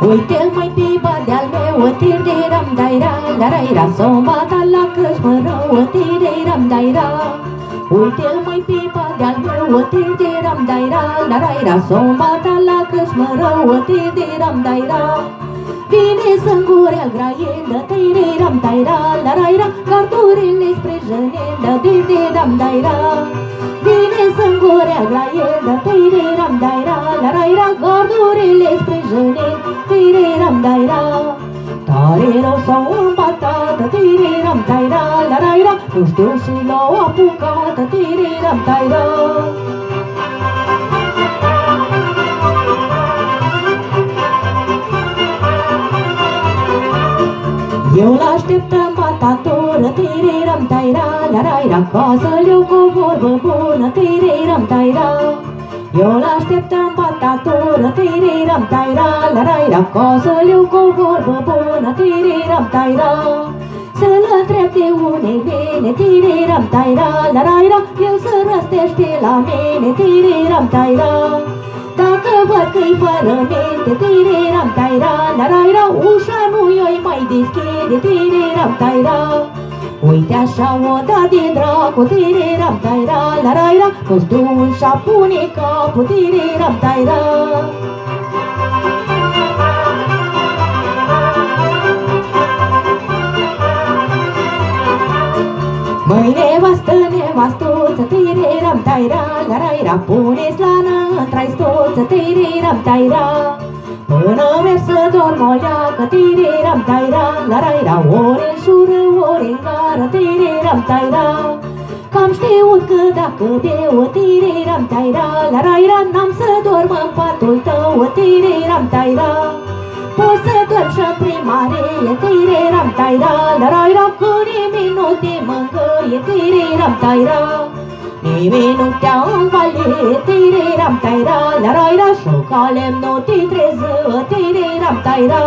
Uite-l mai pe de-al meu, o tir-de-ram dai-ra, la-ra-i-ra, s-o bata la câșmără, o tir-de-ram dai-ra. Uite-l mai pe de-al meu, o tir-de-ram dai-ra, la-ra-i-ra, s-o bata la câșmără, o tir-de-ram dai-ra. Vine să-ngurea graiendă, tir-de-ram dai-ra, la-ra-i-ra, gardurile spre jănendă, tir-de-ram dai-ra. Vine să-ngurea graiendă, tir-de-ram dai-ra, la-ra-i-ra, gardurile spre jănendă, tir-de-ram dai-ra. Tare rău s-au îmbatat, tir-de-ram dai-ra, la-ra-i-ra, nu știu și l-au apucat, tir-de-ram dai-ra. Eu l-aștept în batatură, tir-de-ram dai-ra, la-ra-i-ra, ca să-l iau cu vorbă bună, tir-de-ram dai-ra. Eu l-aștept în batatură, tir-de-ram dai-ra, la-ra-i-ra, ca să-l iau cu vorbă bună, tir-de-ram dai-ra. Să-l întreb de unde vine, tir-de-ram dai-ra, la-ra-i-ra, el să răstește la mine, tir-de-ram dai-ra. Dacă văd că-i fără minte, tir-de-ram dai-ra, la-ra-i-ra, ușa nu i-o mai deschide, tir-de-ram dai-ra. Uite așa o da din dracu, tir-de-ram dai-ra, la-ra-i-ra, nu știu și-a pune capul, tir-de-ram dai-ra. Măi nevastuță, tir-de-ram dai-ra, la-ra-i-ra, pune slană într-ai stuță, tir-de-ram dai-ra. Până merg să dorm o leacă, tir-de-ram dai-ra, la-ra-i-ra, ori în șură, ori în gară, tir-de-ram dai-ra. Că-am știut că dacă beau, tir-de-ram dai-ra, la-ra-i-ra, n-am să dorm în patul tău, tir-de-ram dai-ra. Poți să dormi și-n primărie, tir-de-ram dai-ra, la-ra-i-ra, că nimeni nu te mângâie, tir-de-ram dai-ra. Nimeni nu te-a învalit, tir-de-ram dai-ra, la-ra-i-ra, și calem nu te treză, tir-de-ram dai-ra.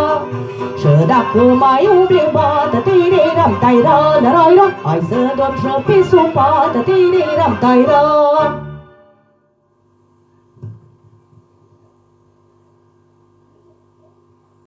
Și dacă mai umbli bată, tir-de-ram dai-ra, la-ra-i-ra, hai să dormi și pe sub pată, tir-de-ram dai-ra.